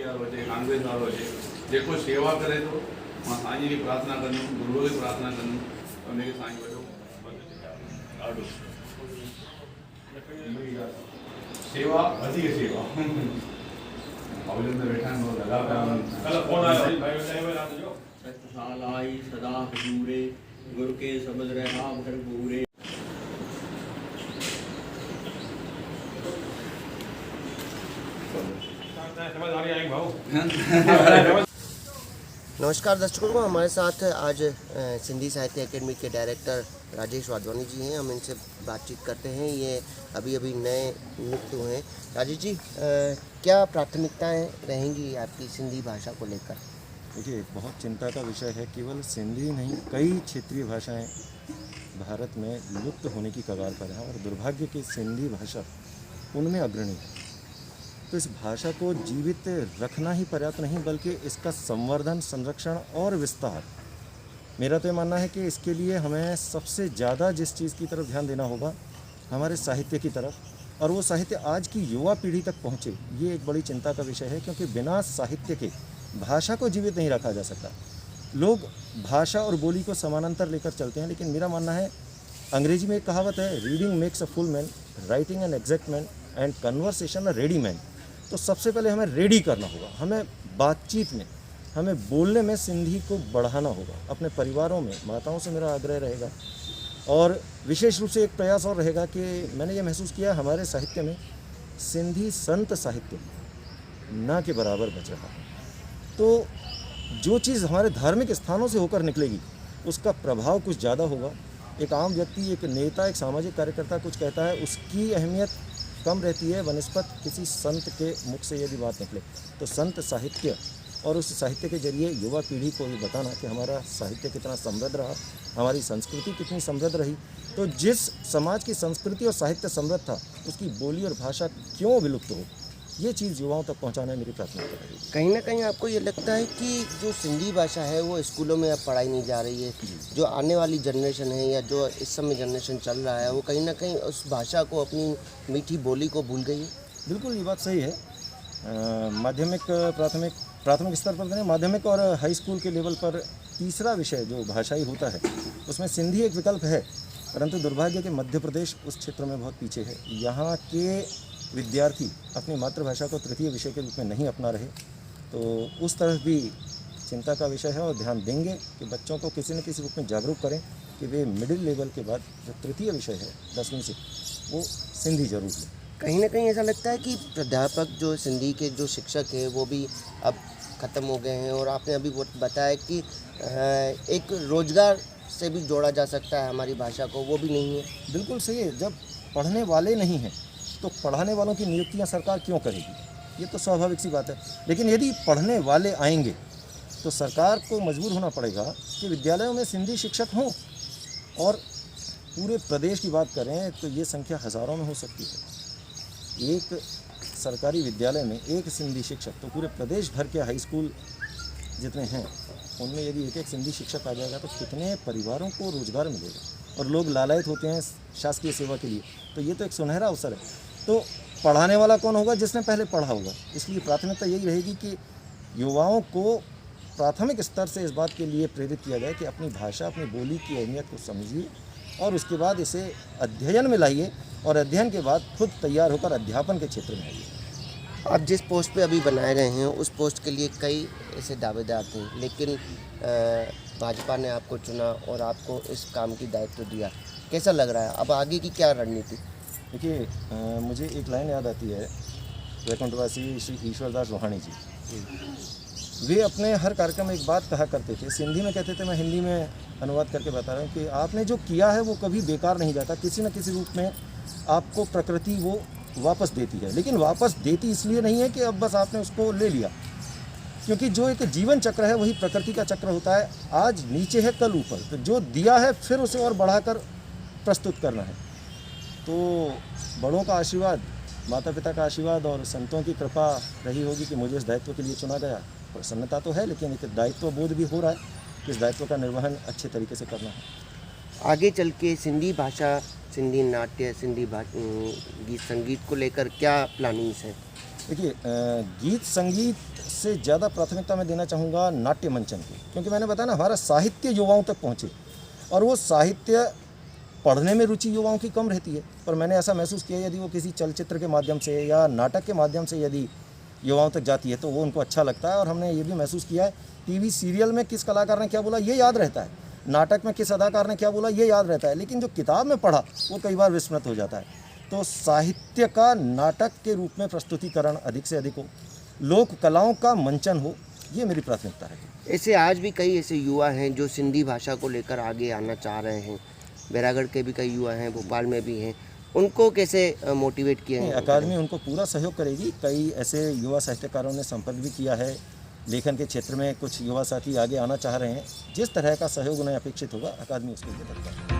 वारो हुजे कांग्रेस वारो हुजे जेको शेवा करे थो मां साईं जी प्रार्थना कंदुमि गुरूअ खे प्रार्थना कंदुमि उनखे साईं वॾो ॾाढो शेवा वधीक शेवा हॉल में वेठा आहिनि लॻा पिया कल्ह फोन आयो साल आई सदा हजूरे गुरु के समझ रहा भरपूरे। नमस्कार दर्शकों को, हमारे साथ आज सिंधी साहित्य अकेडमी के डायरेक्टर राजेश वाधवानी जी हैं। हम इनसे बातचीत करते हैं। ये अभी अभी नए नियुक्त हुए हैं। राजेश जी, क्या प्राथमिकताएं रहेंगी आपकी सिंधी भाषा को लेकर? देखिए, बहुत चिंता का विषय है। केवल सिंधी नहीं, कई क्षेत्रीय भाषाएं भारत में लुप्त होने की कगार पर हैं और दुर्भाग्य की सिंधी भाषा उनमें अग्रणी है। तो इस भाषा को जीवित रखना ही पर्याप्त नहीं, बल्कि इसका संवर्धन, संरक्षण और विस्तार, मेरा तो ये मानना है कि इसके लिए हमें सबसे ज़्यादा जिस चीज़ की तरफ ध्यान देना होगा, हमारे साहित्य की तरफ, और वो साहित्य आज की युवा पीढ़ी तक पहुँचे, ये एक बड़ी चिंता का विषय है। क्योंकि बिना साहित्य के भाषा को जीवित नहीं रखा जा सकता। लोग भाषा और बोली को समानांतर लेकर चलते हैं, लेकिन मेरा मानना है, अंग्रेजी में एक कहावत है, reading makes a full man, writing an exact man and conversation a ready man. तो सबसे पहले हमें रेडी करना होगा, हमें बातचीत में, हमें बोलने में सिंधी को बढ़ाना होगा। अपने परिवारों में माताओं से मेरा आग्रह रहेगा, और विशेष रूप से एक प्रयास और रहेगा कि मैंने ये महसूस किया, हमारे साहित्य में सिंधी संत साहित्य ना के बराबर बच रहा है। तो जो चीज़ हमारे धार्मिक स्थानों से होकर निकलेगी, उसका प्रभाव कुछ ज़्यादा होगा। एक आम व्यक्ति, एक नेता, एक सामाजिक कार्यकर्ता कुछ कहता है, उसकी अहमियत कम रहती है बनस्पत किसी संत के मुख से यदि बात निकले। तो संत साहित्य और उस साहित्य के जरिए युवा पीढ़ी को ये बताना कि हमारा साहित्य कितना समृद्ध रहा, हमारी संस्कृति कितनी समृद्ध रही। तो जिस समाज की संस्कृति और साहित्य समृद्ध था, उसकी बोली और भाषा क्यों विलुप्त हो, ये चीज़ युवाओं तक पहुंचाना मेरी प्राथमिकता है। कहीं ना कहीं आपको ये लगता है कि जो सिंधी भाषा है वो स्कूलों में अब पढ़ाई नहीं जा रही है? जो आने वाली जनरेशन है या जो इस समय जनरेशन चल रहा है, वो कहीं ना कहीं उस भाषा को, अपनी मीठी बोली को भूल गई है? बिल्कुल, ये बात सही है। प्राथमिक स्तर पर नहीं, माध्यमिक और हाई स्कूल के लेवल पर तीसरा विषय जो भाषाई होता है, उसमें सिंधी एक विकल्प है। परंतु दुर्भाग्य के मध्य प्रदेश उस क्षेत्र में बहुत पीछे है। यहाँ के विद्यार्थी अपनी मातृभाषा को तृतीय विषय के रूप में नहीं अपना रहे। तो उस तरफ भी चिंता का विषय है, और ध्यान देंगे कि बच्चों को किसी न किसी रूप में जागरूक करें कि वे मिडिल लेवल के बाद जो तृतीय विषय है 10वीं से, वो सिंधी जरूर लें। कहीं ना कहीं ऐसा लगता है कि प्राध्यापक, जो सिंधी के जो शिक्षक हैं, वो भी अब ख़त्म हो गए हैं, और आपने अभी बताया कि एक रोजगार से भी जोड़ा जा सकता है हमारी भाषा को, वो भी नहीं है। बिल्कुल सही है। जब पढ़ने वाले नहीं हैं तो पढ़ाने वालों की नियुक्तियां सरकार क्यों करेगी? ये तो स्वाभाविक सी बात है। लेकिन यदि पढ़ने वाले आएंगे तो सरकार को मजबूर होना पड़ेगा कि विद्यालयों में सिंधी शिक्षक हों। और पूरे प्रदेश की बात करें तो ये संख्या हज़ारों में हो सकती है। एक सरकारी विद्यालय में एक सिंधी शिक्षक, तो पूरे प्रदेश भर के हाई स्कूल जितने हैं उनमें यदि एक सिंधी शिक्षक आ जाएगा तो कितने परिवारों को रोजगार मिलेगा। और लोग लालायित होते हैं शासकीय सेवा के लिए, तो ये तो एक सुनहरा अवसर है। तो पढ़ाने वाला कौन होगा? जिसने पहले पढ़ा होगा। इसलिए प्राथमिकता यही रहेगी कि युवाओं को प्राथमिक स्तर से इस बात के लिए प्रेरित किया जाए कि अपनी भाषा, अपनी बोली की अहमियत को समझिए, और उसके बाद इसे अध्ययन में लाइए, और अध्ययन के बाद खुद तैयार होकर अध्यापन के क्षेत्र में आइए। आप जिस पोस्ट पे अभी बनाए गए हैं, उस पोस्ट के लिए कई ऐसे दावेदार थे, लेकिन भाजपा ने आपको चुना और आपको इस काम की दायित्व दिया। कैसा लग रहा है? अब आगे की क्या रणनीति? देखिए, मुझे एक लाइन याद आती है, वैकुंठवासी श्री ईश्वरदास रोहाणी जी, वे अपने हर कार्यक्रम में एक बात कहा करते थे, सिंधी में कहते थे, मैं हिंदी में अनुवाद करके बता रहा हूँ, कि आपने जो किया है वो कभी बेकार नहीं जाता। किसी न किसी रूप में आपको प्रकृति वो वापस देती है। लेकिन वापस देती इसलिए नहीं है कि अब बस आपने उसको ले लिया, क्योंकि जो एक जीवन चक्र है वही प्रकृति का चक्र होता है। आज नीचे है, कल ऊपर। तो जो दिया है फिर उसे और बढ़ाकर प्रस्तुत करना है। तो बड़ों का आशीर्वाद, माता पिता का आशीर्वाद और संतों की कृपा रही होगी कि मुझे इस दायित्व के लिए चुना गया। प्रसन्नता तो है, लेकिन एक दायित्व बोध भी हो रहा है कि इस दायित्व का निर्वहन अच्छे तरीके से करना है। आगे चल के सिंधी भाषा, सिंधी नाट्य, सिंधी गीत संगीत को लेकर क्या प्लानिंग्स है? देखिए गीत संगीत से ज़्यादा प्राथमिकता मैं देना चाहूँगा नाट्य मंचन को, क्योंकि मैंने बताया ना हमारा साहित्य युवाओं तक पहुँचे, और वो साहित्य पढ़ने में रुचि युवाओं की कम रहती है। पर मैंने ऐसा महसूस किया यदि वो किसी चलचित्र के माध्यम से या नाटक के माध्यम से यदि युवाओं तक जाती है तो वो उनको अच्छा लगता है। और हमने ये भी महसूस किया है टीवी सीरियल में किस कलाकार ने क्या बोला ये याद रहता है, नाटक में किस अदाकार ने क्या बोला ये याद रहता है, लेकिन जो किताब में पढ़ा वो कई बार विस्मृत हो जाता है। तो साहित्य का नाटक के रूप में प्रस्तुतिकरण अधिक से अधिक हो, लोक कलाओं का मंचन हो, ये मेरी प्राथमिकता है। ऐसे आज भी कई ऐसे युवा हैं जो सिंधी भाषा को लेकर आगे आना चाह रहे हैं। बैरागढ़ के भी कई युवा हैं, भोपाल में भी हैं, उनको कैसे मोटिवेट किया है? अकादमी उनको पूरा सहयोग करेगी। कई ऐसे युवा साहित्यकारों ने संपर्क भी किया है, लेखन के क्षेत्र में कुछ युवा साथी आगे आना चाह रहे हैं। जिस तरह का सहयोग उन्हें अपेक्षित होगा अकादमी उसके लिए तत्पर है।